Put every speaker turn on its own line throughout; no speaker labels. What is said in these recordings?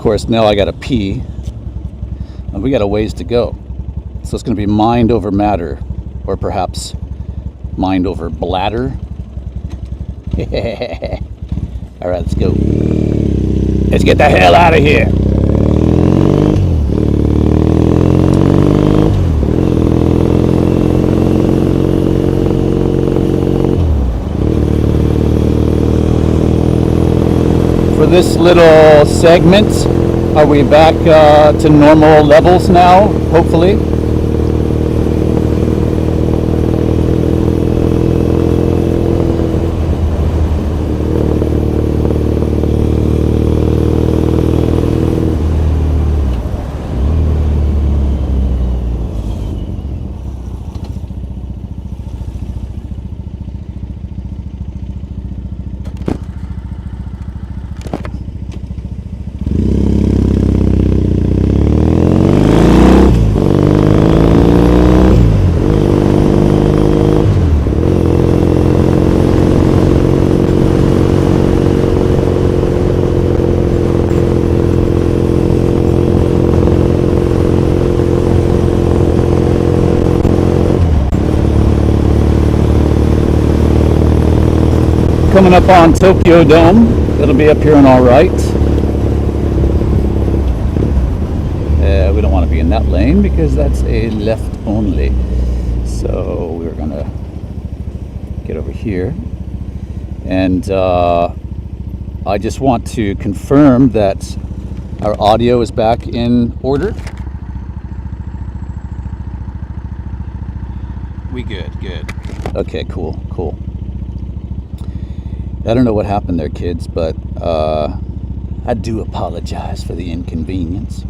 course, now I gotta pee, and we got a ways to go. So it's gonna be mind over matter, or perhaps mind over bladder. All right, let's go. Let's get the hell out of here. For this little segment, are we back to normal levels now, hopefully? Coming up on Tokyo Dome. It'll be up here and all right. We don't want to be in that lane because that's a left only. So we're gonna get over here. And I just want to confirm that our audio is back in order. We good. Okay, cool. I don't know what happened there, kids, but I do apologize for the inconvenience.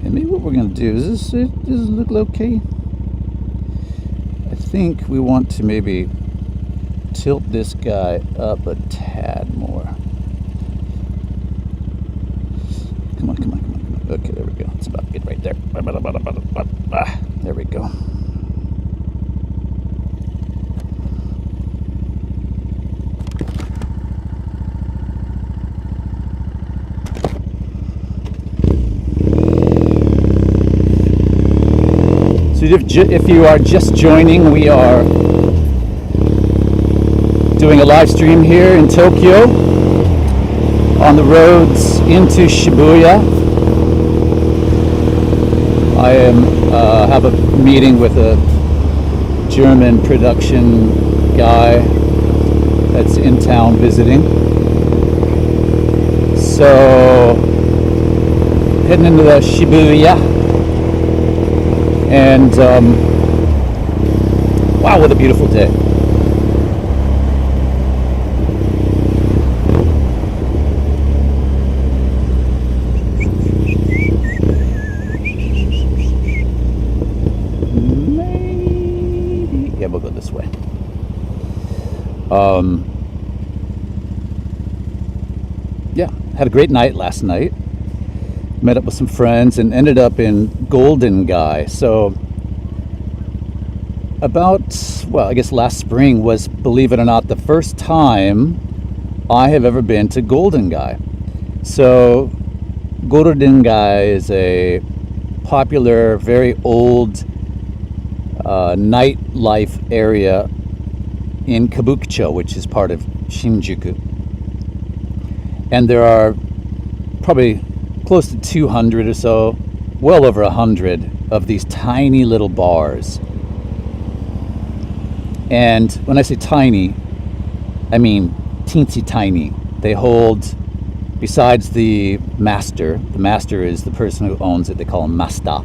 And maybe what we're going to do, does this look okay? I think we want to maybe tilt this guy up a tad more. Come on. Okay, there we go. It's about to get right there. There we go. If you are just joining, we are doing a live stream here in Tokyo on the roads into Shibuya. I have a meeting with a German production guy that's in town visiting. So heading into the Shibuya. And wow, what a beautiful day. Maybe, yeah, we'll go this way. Yeah, had a great night last night. Met up with some friends and ended up in Golden Guy. So I guess last spring was, believe it or not, the first time I have ever been to Golden Guy. So Golden Guy is a popular, very old nightlife area in Kabukicho, which is part of Shinjuku. And there are probably close to 200 or so, well over 100 of these tiny little bars. And when I say tiny, I mean teensy tiny. They hold, besides the master is the person who owns it. They call him Masta.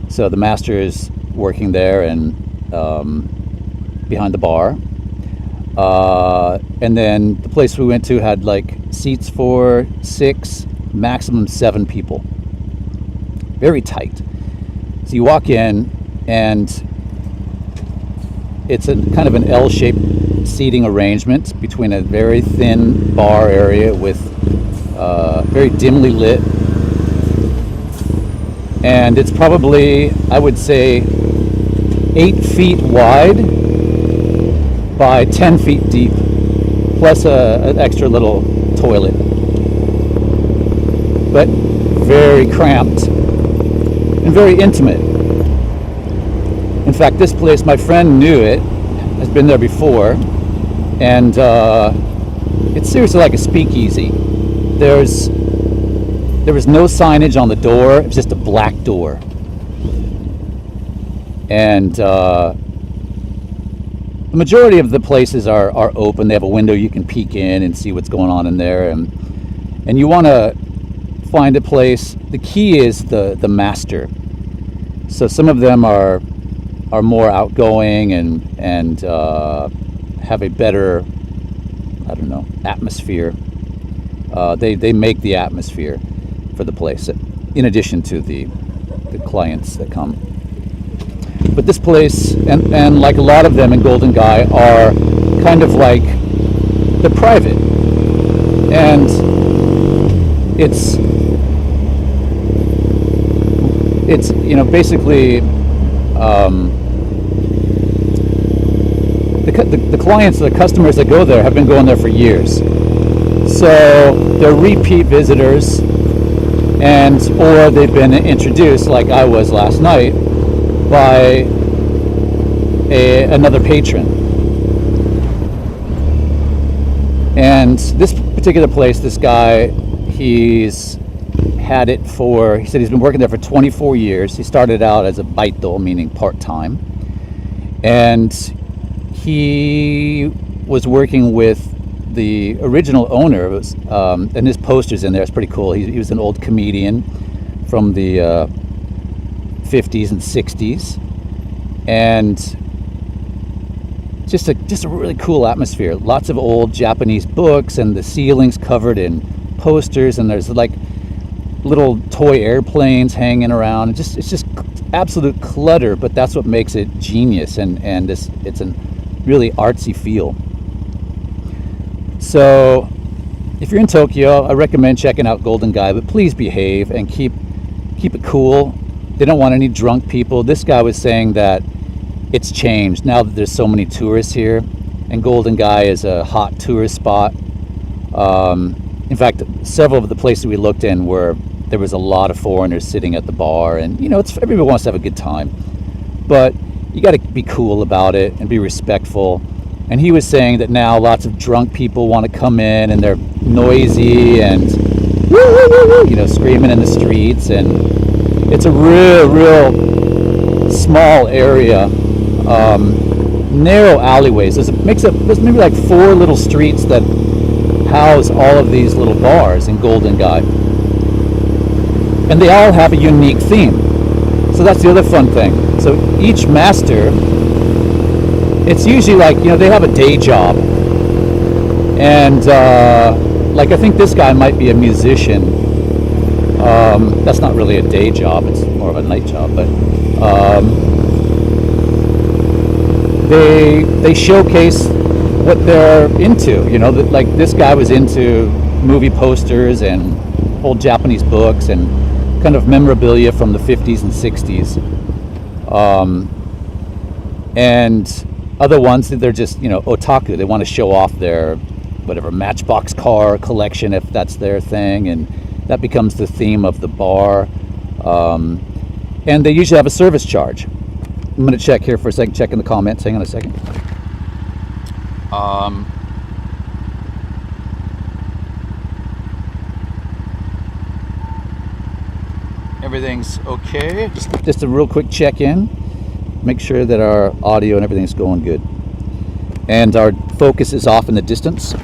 So the master is working there and behind the bar. And then the place we went to had like seats for 6, maximum 7 people. Very tight. So you walk in and it's a kind of an L-shaped seating arrangement between a very thin bar area with very dimly lit. And it's probably, I would say, 8 feet wide by 10 feet deep, plus an extra little toilet. but very cramped and very intimate. In fact, this place, my friend knew it, has been there before, and it's seriously like a speakeasy. There was no signage on the door. It was just a black door. And the majority of the places are open. They have a window you can peek in and see what's going on in there. And you want to find a place. The key is the master. So some of them are more outgoing and have a better, I don't know, atmosphere. They make the atmosphere for the place, in addition to the clients that come. But this place, and like a lot of them in Golden Guy, are kind of like, they're private. And it's you know, basically the clients, the customers that go there have been going there for years. So they're repeat visitors, or they've been introduced, like I was last night, by another patron. And this particular place, this guy, he's had it for, he said he's been working there for 24 years. He started out as a baito, meaning part-time. And he was working with the original owner. It was, and his poster's in there. It's pretty cool. He was an old comedian from the 50s and 60s. And just a really cool atmosphere. Lots of old Japanese books, and the ceiling's covered in posters, and there's like little toy airplanes hanging around. It's just absolute clutter, but that's what makes it genius, and it's a really artsy feel. So if you're in Tokyo, I recommend checking out Golden Guy, but please behave and keep it cool. They don't want any drunk people. This guy was saying that it's changed now that there's so many tourists here, and Golden Guy is a hot tourist spot. In fact, several of the places we looked in there was a lot of foreigners sitting at the bar, and you know, everybody wants to have a good time, but you got to be cool about it and be respectful. And he was saying that now lots of drunk people want to come in, and they're noisy and woo, woo, woo, woo, you know, screaming in the streets, and it's a real small area, narrow alleyways. There's maybe like 4 little streets that house all of these little bars in Golden Guy, and they all have a unique theme. So that's the other fun thing. So each master, it's usually like, you know, they have a day job, and like I think this guy might be a musician. That's not really a day job, it's more of a night job, but they showcase what they're into. You know, like this guy was into movie posters and old Japanese books and kind of memorabilia from the 50s and 60s. And other ones, they're just, you know, otaku. They want to show off their whatever Matchbox car collection, if that's their thing, and that becomes the theme of the bar. And they usually have a service charge. I'm going to check here for a second, check in the comments. Hang on a second. Everything's okay. Just a real quick check-in. Make sure that our audio and everything's going good. And our focus is off in the distance.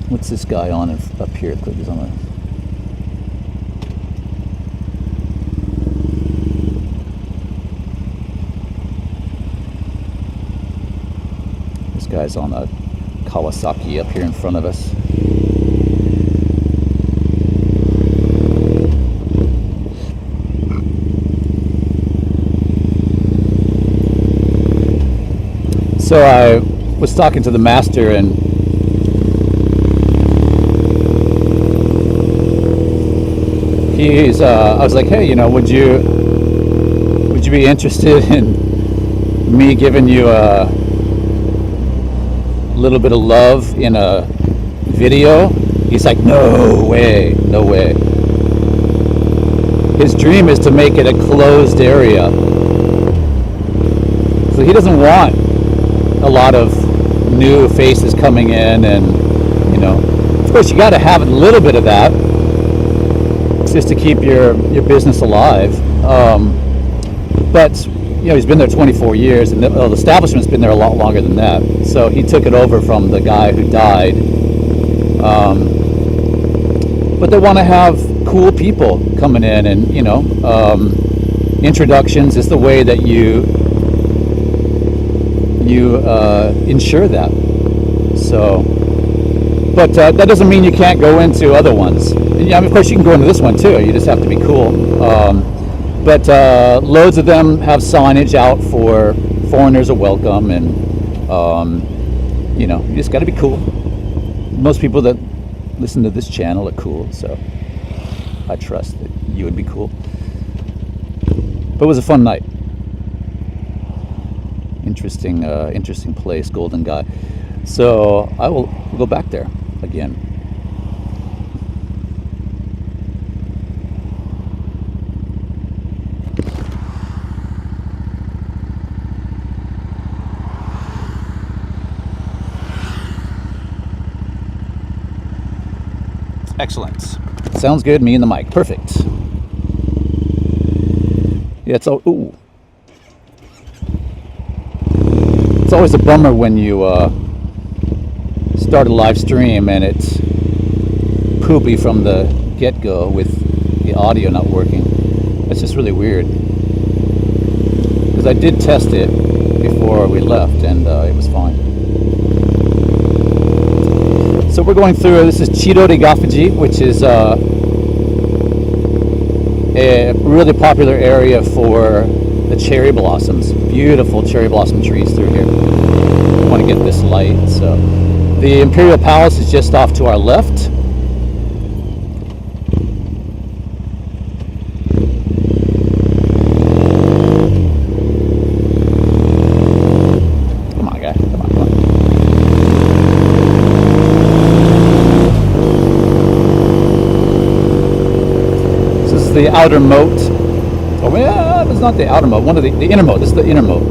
What's this guy on up here? Click is on the. This guy's on a Kawasaki up here in front of us. So I was talking to the master, and I was like, hey, would you be interested in me giving you a little bit of love in a video? He's like, no way. His dream is to make it a closed area. So he doesn't want a lot of new faces coming in, and of course you got to have a little bit of that just to keep your business alive. But he's been there 24 years, and the establishment's been there a lot longer than that. So he took it over from the guy who died. But they want to have cool people coming in, and introductions is the way that you ensure that. So, but that doesn't mean you can't go into other ones. And, of course you can go into this one too. You just have to be cool. But loads of them have signage out for foreigners are welcome, and you just got to be cool. Most people that listen to this channel are cool, so I trust that you would be cool. But it was a fun night. Interesting place, Golden Guy. So I will go back there again. Excellent. Sounds good. Me and the mic. Perfect. Yeah, it's always a bummer when you start a live stream and it's poopy from the get-go with the audio not working. That's just really weird. Because I did test it before we left, and it was fine. So we're going through, this is Chirori Gafuji, which is a really popular area for the cherry blossoms. Beautiful cherry blossom trees through here. I want to get this light. So the Imperial Palace is just off to our left. The outer moat. Oh yeah, it's not the outer moat. One of the inner moat. This is the inner moat.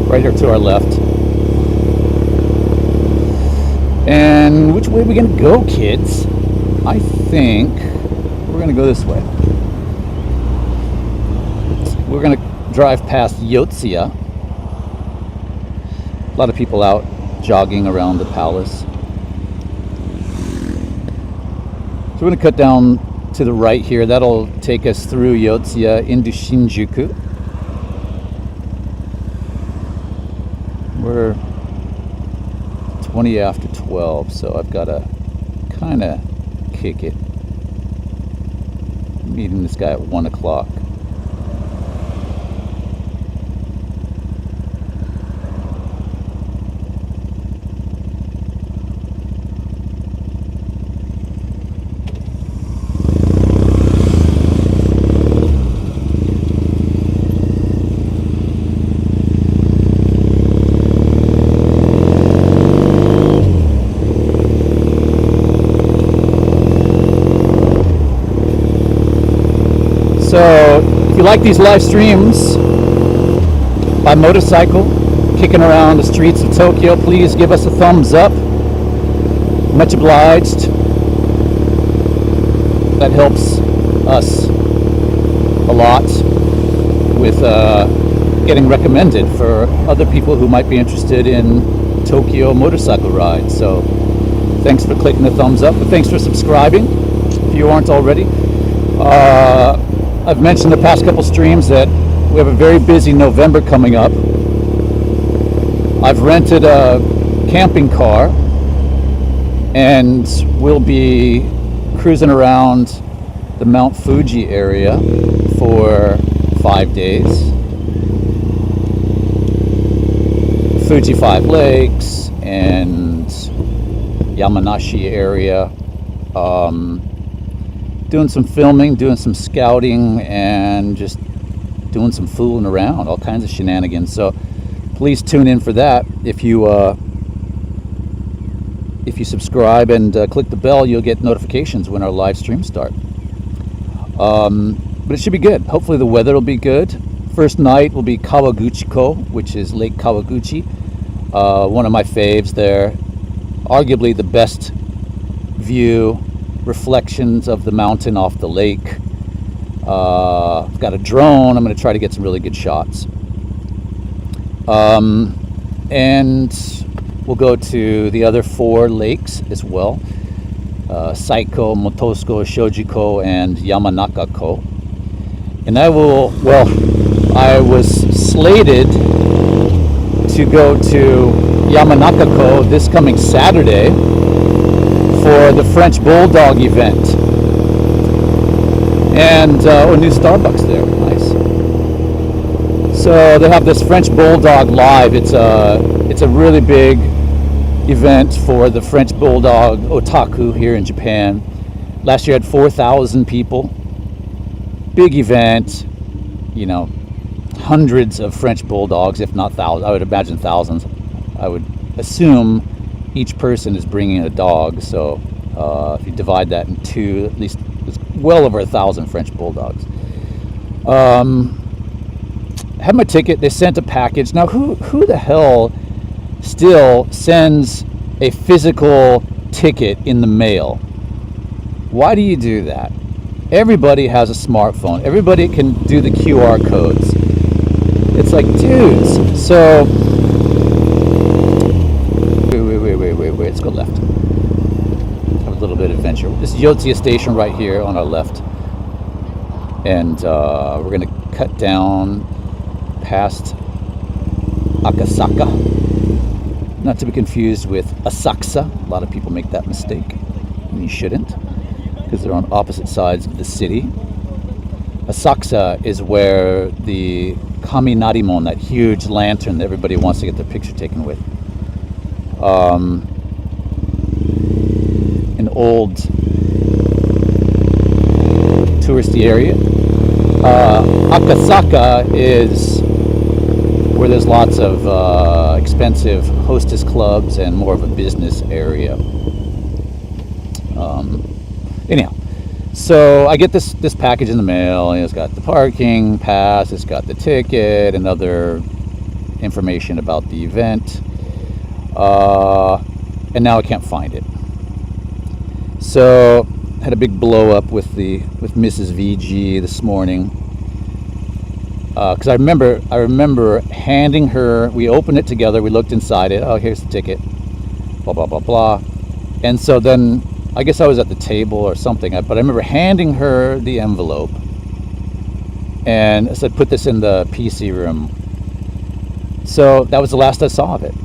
Right here to our left. And which way are we gonna go, kids? I think we're gonna go this way. We're gonna drive past Yotsuya. A lot of people out jogging around the palace. So we're gonna cut down to the right here. That'll take us through Yotsuya into Shinjuku. We're 20 after 12, so I've got to kind of kick it. I'm meeting this guy at 1 o'clock. So if you like these live streams by motorcycle, kicking around the streets of Tokyo, please give us a thumbs up. Much obliged. That helps us a lot with getting recommended for other people who might be interested in Tokyo motorcycle rides. So thanks for clicking the thumbs up, but thanks for subscribing if you aren't already. I've mentioned the past couple streams that we have a very busy November coming up. I've rented a camping car and we'll be cruising around the Mount Fuji area for 5 days. Fuji 5 Lakes and Yamanashi area. doing some filming, doing some scouting, and just doing some fooling around, all kinds of shenanigans. So please tune in for that. If you subscribe and click the bell, you'll get notifications when our live streams start. But it should be good. Hopefully the weather will be good. First night will be Kawaguchiko, which is Lake Kawaguchi. One of my faves there. Arguably the best view, reflections of the mountain off the lake. I've got a drone. I'm going to try to get some really good shots. And we'll go to the other 4 lakes as well. Saiko, Motosuko, Shojiko, and Yamanaka-ko. And I was slated to go to Yamanaka-ko this coming Saturday for the French Bulldog event. And a new Starbucks there, nice. So they have this French Bulldog live. It's a really big event for the French Bulldog otaku here in Japan. Last year had 4,000 people. Big event, you know, hundreds of French Bulldogs, if not thousands. I would imagine thousands. I would assume each person is bringing a dog. So if you divide that in 2, at least it's well over 1,000 French Bulldogs. Had my ticket. They sent a package. Now, who the hell still sends a physical ticket in the mail? Why do you do that? Everybody has a smartphone. Everybody can do the QR codes. It's like, dudes. So, wait. Let's go left. Have a little bit of adventure. This is Yotsuya Station right here on our left. And we're going to cut down past Akasaka. Not to be confused with Asakusa. A lot of people make that mistake. And you shouldn't, because they're on opposite sides of the city. Asakusa is where the Kaminarimon, that huge lantern that everybody wants to get their picture taken with. An old touristy area. Akasaka is where there's lots of expensive hostess clubs and more of a business area. Anyhow, so I get this package in the mail, and it's got the parking pass, it's got the ticket, and other information about the event, and now I can't find it. So I had a big blow up with Mrs. VG this morning, because I remember handing her. We opened it together. We looked inside it. Oh, here's the ticket. Blah blah blah blah. And so then I guess I was at the table or something. But I remember handing her the envelope, and I said, "Put this in the PC room." So that was the last I saw of it.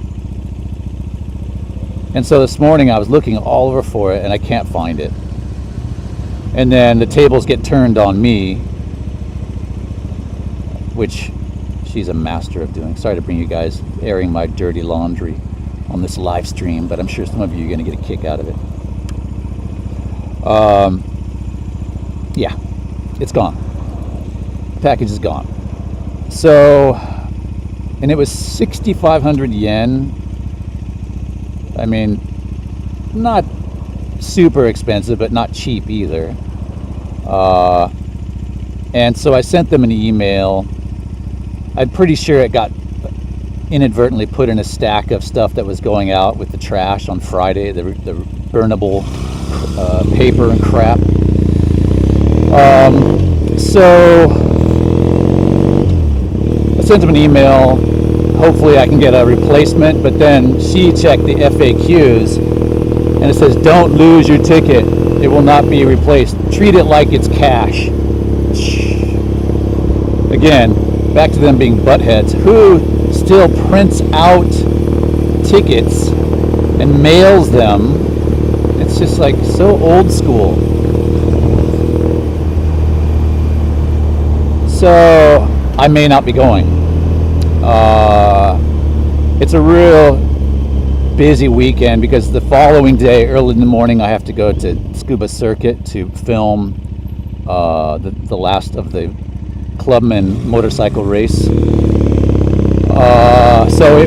And so this morning I was looking all over for it, and I can't find it. And then the tables get turned on me, which she's a master of doing. Sorry to bring you guys airing my dirty laundry on this live stream, but I'm sure some of you are going to get a kick out of it. Yeah, it's gone. The package is gone. So, and it was 6,500 yen. I mean, not super expensive, but not cheap either. And so I sent them an email. I'm pretty sure it got inadvertently put in a stack of stuff that was going out with the trash on Friday, the burnable paper and crap. So I sent them an email. Hopefully I can get a replacement, but then she checked the FAQs and it says, don't lose your ticket. It will not be replaced. Treat it like it's cash. Again, back to them being buttheads. Who still prints out tickets and mails them? It's just like so old school. So I may not be going. It's a real busy weekend because the following day, early in the morning, I have to go to Scuba Circuit to film the last of the Clubman motorcycle race. So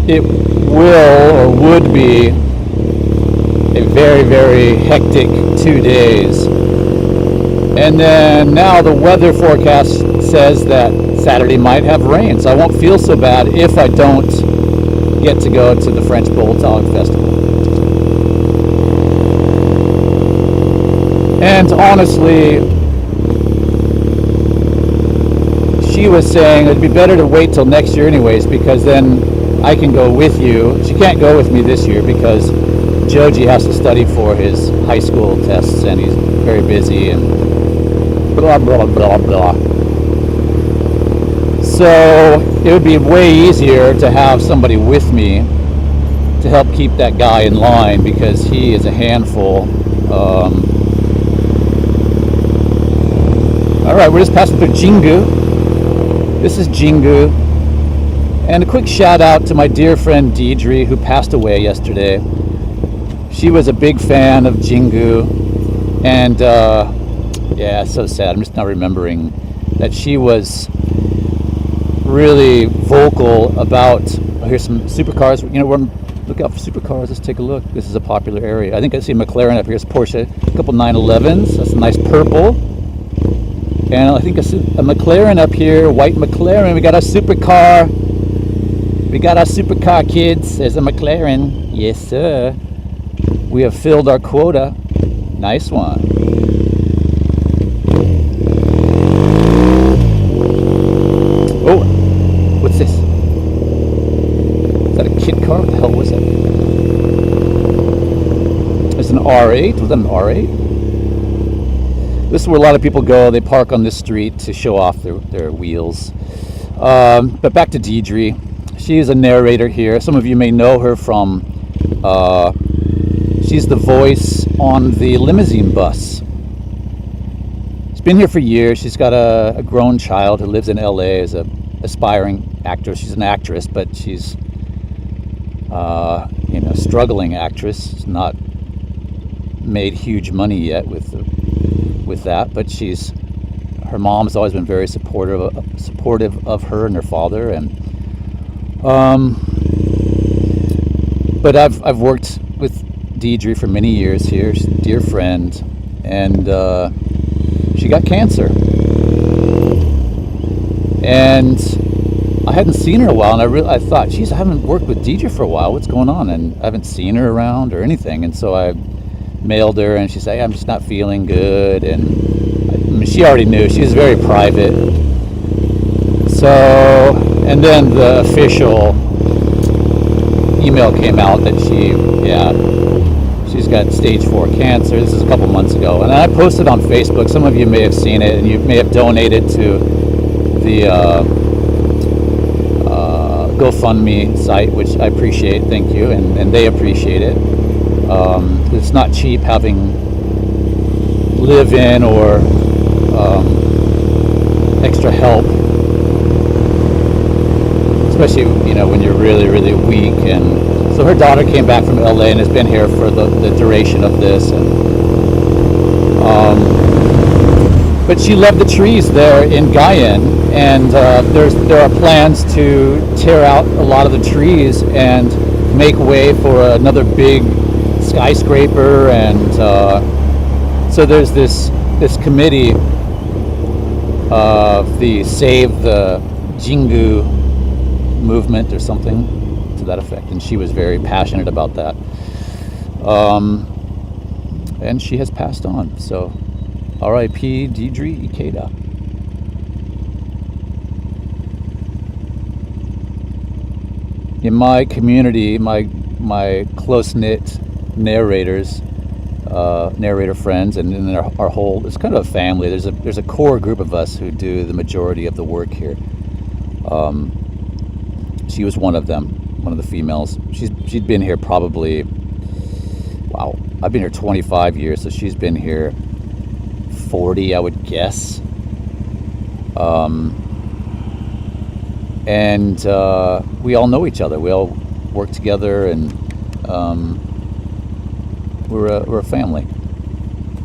it will or would be a very, very hectic 2 days. And then now the weather forecast says that Saturday might have rain, so I won't feel so bad if I don't get to go to the French Bulldog Festival. And honestly, she was saying it'd be better to wait till next year anyways, because then I can go with you. She can't go with me this year because Joji has to study for his high school tests and he's very busy and blah, blah, blah, blah. So it would be way easier to have somebody with me to help keep that guy in line because he is a handful. Alright, we're just passing through Jingu. This is Jingu. And a quick shout out to my dear friend Deidre, who passed away yesterday. She was a big fan of Jingu. And yeah, it's so sad. I'm just now remembering that she was really vocal about, here's some supercars. You know, look out for supercars. Let's take a look. This is a popular area. I think I see a McLaren up here. It's Porsche. A couple 911s. That's a nice purple. And I think I see a McLaren up here, white McLaren. We got a supercar. We got our supercar, kids. There's a McLaren. Yes, sir. We have filled our quota. Nice one. Oh, what's this? Is that a kid car? What the hell was that? It's an R8. Was that an R8? This is where a lot of people go. They park on this street to show off their wheels. But back to Deidre. She is a narrator here. Some of you may know her from, she's the voice on the limousine bus. She's been here for years. She's got a grown child who lives in LA as an aspiring actress. She's an actress, but she's, struggling actress. She's not made huge money yet with that, but her mom has always been very supportive of her and her father, and but I've worked with Deidre for many years here. She's a dear friend, and she got cancer, and I hadn't seen her in a while, and I thought, geez, I haven't worked with Deidre for a while. What's going on? And I haven't seen her around or anything, and so I mailed her, and she said, hey, I'm just not feeling good. And she already knew. She was very private. So, and then the official email came out that she's got stage 4 cancer. This is a couple months ago, and I posted on Facebook. Some of you may have seen it, and you may have donated to the GoFundMe site, which I appreciate. Thank you, and they appreciate it. It's not cheap having live-in or extra help, especially when you're really, really weak. And so her daughter came back from LA and has been here for the duration of this. And but she loved the trees there in Gayan, and there are plans to tear out a lot of the trees and make way for another big skyscraper. And so there's this committee of the Save the Jingu movement or something to that effect, and she was very passionate about that. And she has passed on, so R.I.P. Deidre Ikeda. In my community, my close-knit narrators, narrator friends, and then our whole, it's kind of a family. There's a core group of us who do the majority of the work here. She was one of them, one of the females. She'd been here probably, wow, I've been here 25 years, so she's been here 40, I would guess. And we all know each other. We all work together, and we're a family.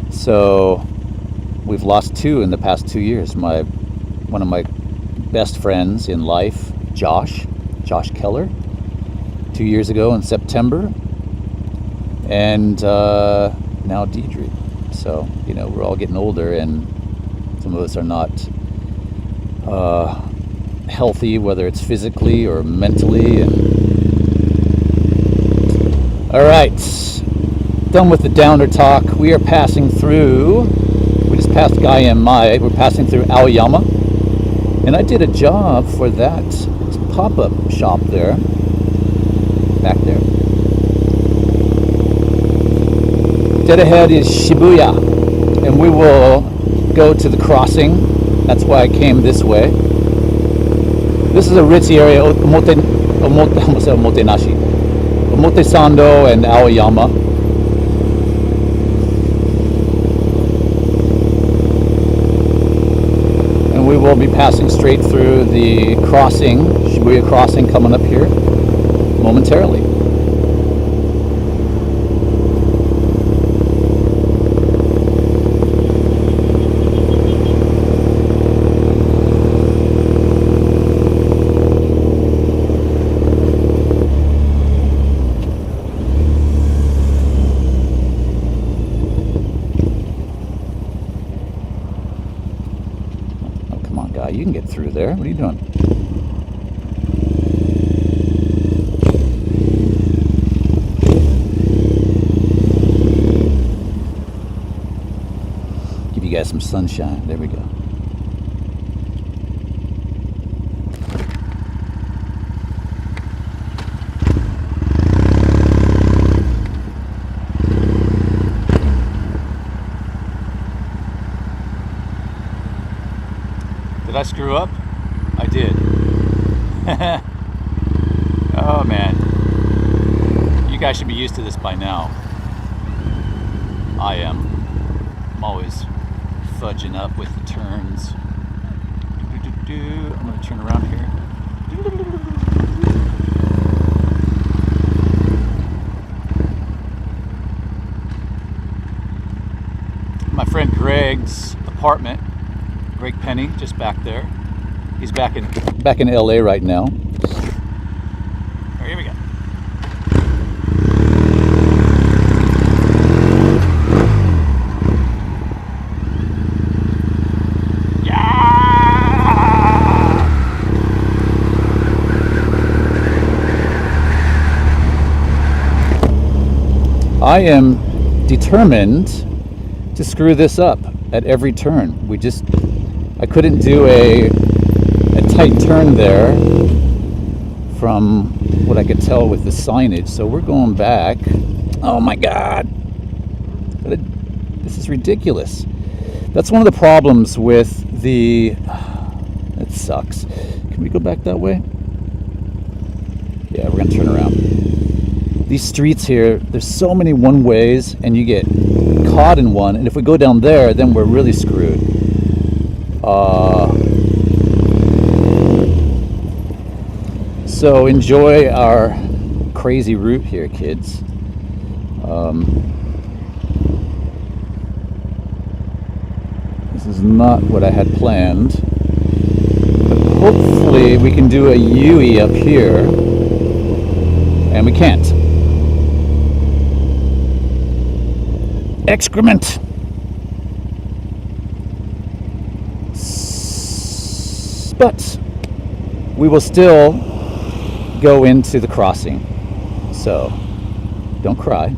So we've lost two in the past 2 years. One of my best friends in life, Josh Keller, 2 years ago in September, and now Deidre. So, you know, we're all getting older, and some of us are not healthy, whether it's physically or mentally. And all right, done with the downer talk. We are passing through, we just passed Gaienmai, we're passing through Aoyama, and I did a job for that pop-up shop there, back there. Dead ahead is Shibuya, and we will go to the crossing. That's why I came this way. This is a ritzy area, Omotesando and Aoyama. And we will be passing straight through the crossing, Shibuya crossing, coming up here momentarily. You can get through there. What are you doing? Give you guys some sunshine. There we go. Did I screw up? I did. Oh man. You guys should be used to this by now. I am. I'm always fudging up with the turns. I'm going to turn around here. My friend Greg's apartment. Greg Penny, just back there. He's back in LA right now. Right, here we go. Yeah! I am determined to screw this up at every turn. I couldn't do a tight turn there from what I could tell with the signage, so we're going back. Oh my God, this is ridiculous. That's one of the problems with the, it sucks. Can we go back that way? Yeah, we're gonna turn around. These streets here, there's so many one ways, and you get caught in one, and if we go down there, then we're really screwed. So enjoy our crazy route here, kids. This is not what I had planned, but hopefully we can do a U-E up here, and we can't. Excrement! But we will still go into the crossing, so don't cry.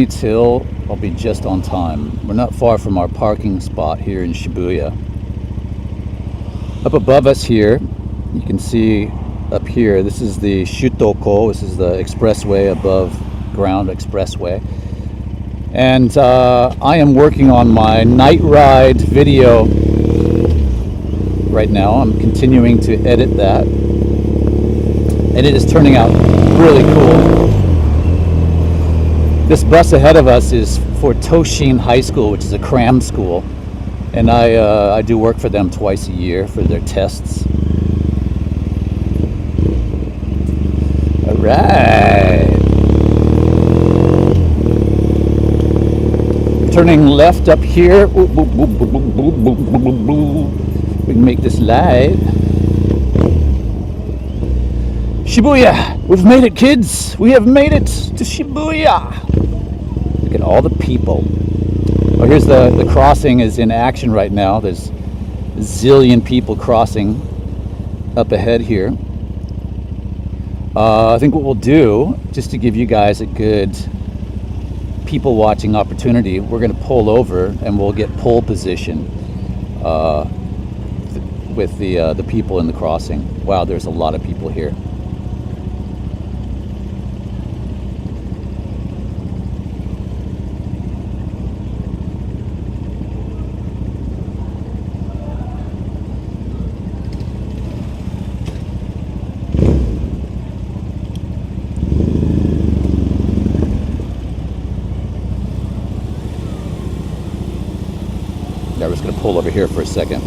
Till I'll be just on time. We're not far from our parking spot here in Shibuya. Up above us here, you can see up here. This is the Shutoko. This is the expressway, above ground expressway. And I am working on my night ride video right now. I'm continuing to edit that. And it is turning out really cool. This bus ahead of us is for Toshin High School, which is a cram school. And I do work for them twice a year for their tests. All right. Turning left up here. We can make this live. Shibuya! We've made it, kids! We have made it to Shibuya! Look at all the people. Oh, here's the crossing is in action right now. There's a zillion people crossing up ahead here. I think what we'll do, just to give you guys a good people watching opportunity, we're going to pull over and we'll get pole position with the people in the crossing. Wow, there's a lot of people here. We're just going to pull over here for a second.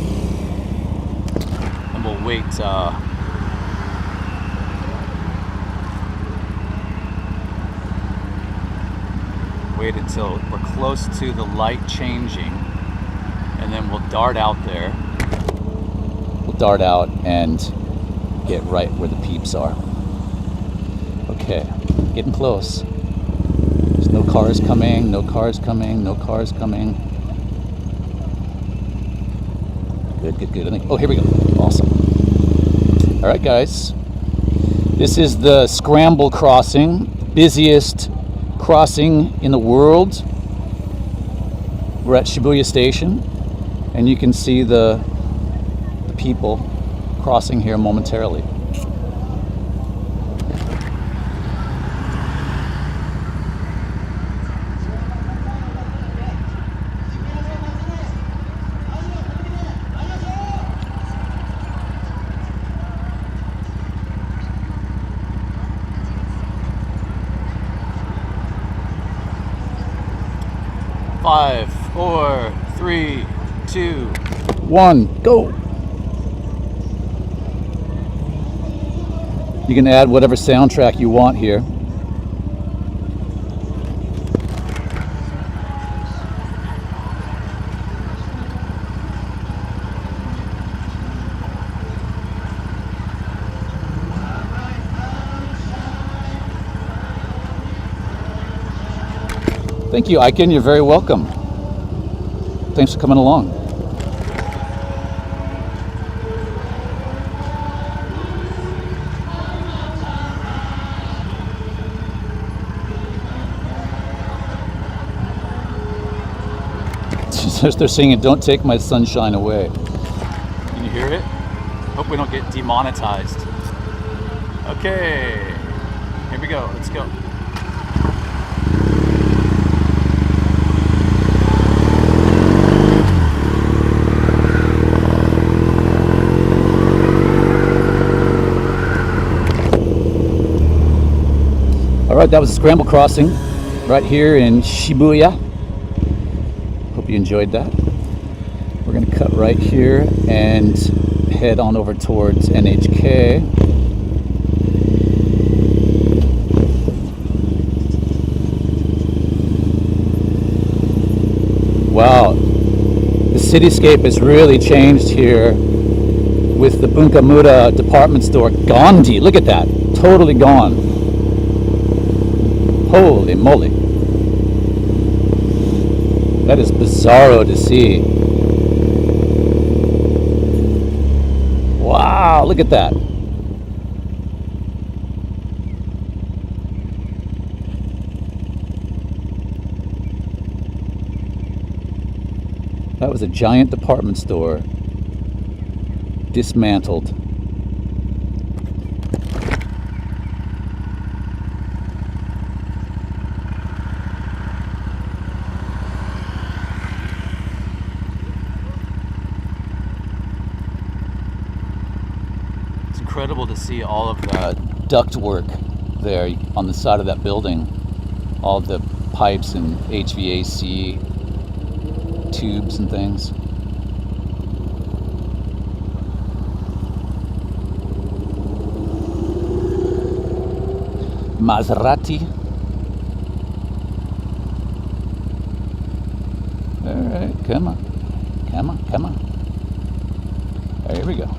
And we'll wait. Wait until we're close to the light changing. And then we'll dart out there. We'll dart out and get right where the peeps are. Okay, getting close. There's no cars coming, no cars coming, no cars coming. Good. Oh, here we go. Awesome. All right, guys. This is the Scramble Crossing, busiest crossing in the world. We're at Shibuya Station, and you can see the people crossing here momentarily. Five, 4, 3, 2, 1, go! You can add whatever soundtrack you want here. Thank you, Aiken. You're very welcome. Thanks for coming along. They're singing, "Don't Take My Sunshine Away." Can you hear it? Hope we don't get demonetized. Okay, here we go. Let's go. All right, that was a Scramble Crossing right here in Shibuya. Hope you enjoyed that. We're going to cut right here and head on over towards NHK. Wow, the cityscape has really changed here with the Bunkamura department store. Gandhi, look at that, totally gone. Holy moly. That is bizarro to see. Wow, look at that. That was a giant department store dismantled. incredible to see all of the duct work there on the side of that building. All the pipes and HVAC tubes and things. Maserati. All right, come on. Come on, come on. There we go.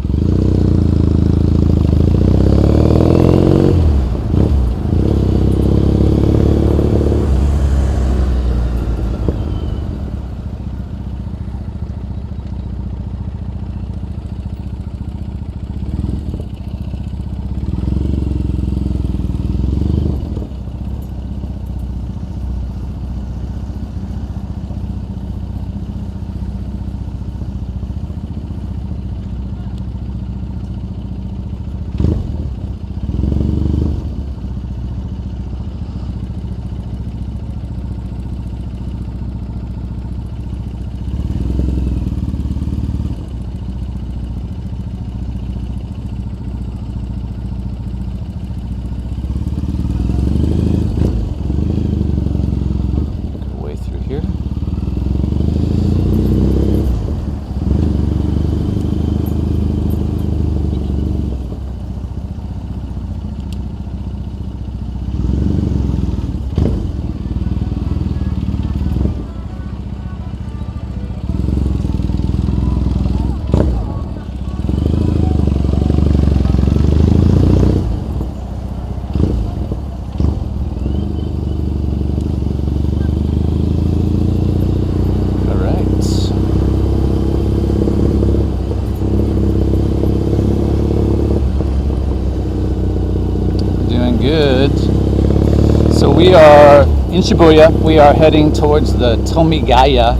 We are in Shibuya. We are heading towards the Tomigaya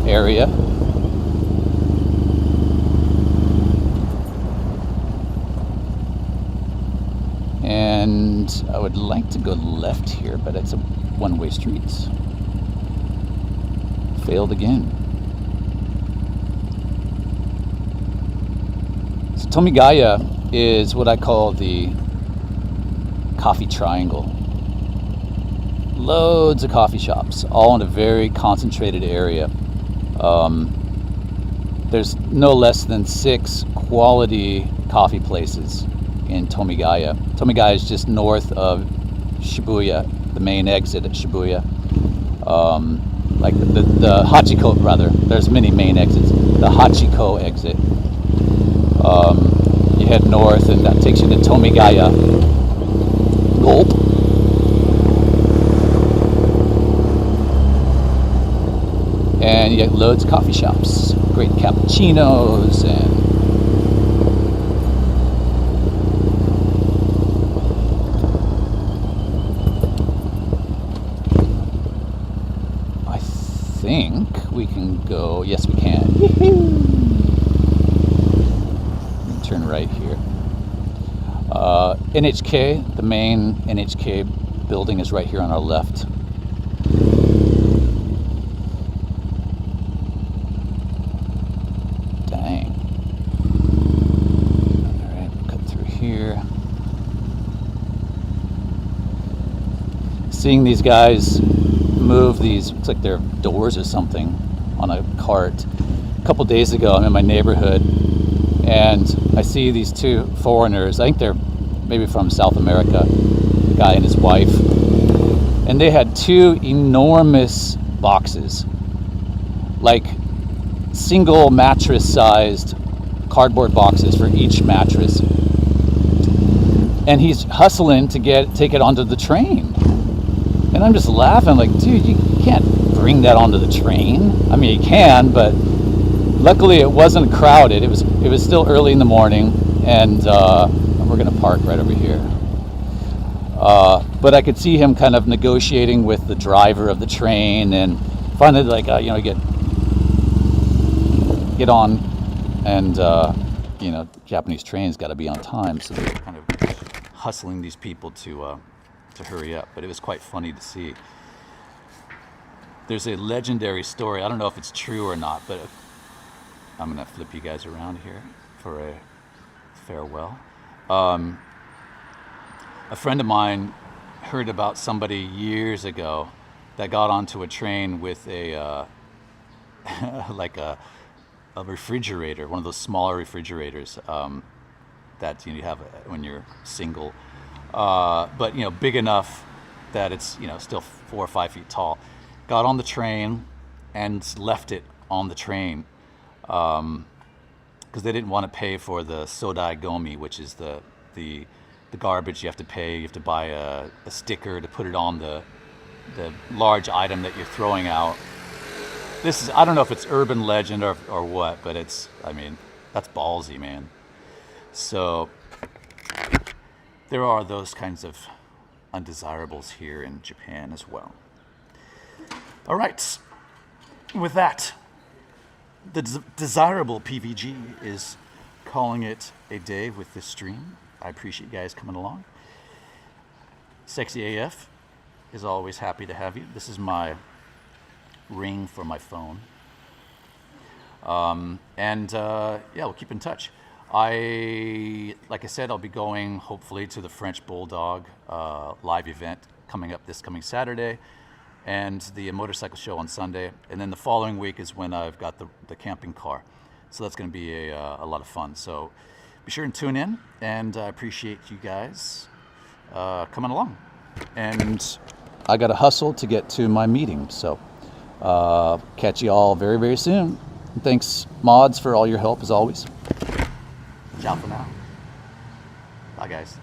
area. And I would like to go left here, but it's a one-way street. Failed again. So Tomigaya is what I call the coffee triangle. Loads of coffee shops, all in a very concentrated area. There's no less than 6 quality coffee places in Tomigaya. Tomigaya is just north of Shibuya, the main exit at Shibuya. Like the Hachiko, rather. There's many main exits. The Hachiko exit. You head north and that takes you to Tomigaya. Gulp. And you get loads of coffee shops, great cappuccinos, and I think we can go. Yes, we can. Turn right here. NHK, the main NHK building is right here on our left. Seeing these guys move these, looks like they're doors or something, on a cart. A couple days ago, I'm in my neighborhood, and I see these 2 foreigners. I think they're maybe from South America, a guy and his wife. And they had 2 enormous boxes, like single mattress-sized cardboard boxes for each mattress. And he's hustling to take it onto the train. And I'm just laughing, like, dude, you can't bring that onto the train. I mean, you can, but luckily it wasn't crowded. It was still early in the morning, and we're gonna park right over here. But I could see him kind of negotiating with the driver of the train, and finally, like, get on, and Japanese trains got to be on time, so they're kind of hustling these people to hurry up. But it was quite funny to see. There's a legendary story. I don't know if it's true or not, but I'm gonna flip you guys around here for a farewell. A friend of mine heard about somebody years ago that got onto a train with a like a refrigerator, one of those smaller refrigerators that you have when you're single, but big enough that it's still 4 or 5 feet tall. Got on the train and left it on the train because they didn't want to pay for the sodai gomi, which is the garbage you have to pay. You have to buy a sticker to put it on the large item that you're throwing out. This is, I don't know if it's urban legend or what, but that's ballsy, man. So there are those kinds of undesirables here in Japan as well. All right, with that, the desirable PVG is calling it a day with this stream. I appreciate you guys coming along. Sexy AF is always happy to have you. This is my ring for my phone. Yeah, we'll keep in touch. Like I said, I'll be going hopefully to the French Bulldog live event coming up this coming Saturday, and the motorcycle show on Sunday. And then the following week is when I've got the camping car. So that's going to be a lot of fun. So be sure and tune in, and I appreciate you guys coming along. And I got to hustle to get to my meeting. So catch you all very, very soon. Thanks, mods, for all your help as always. Ciao for now. Bye, guys.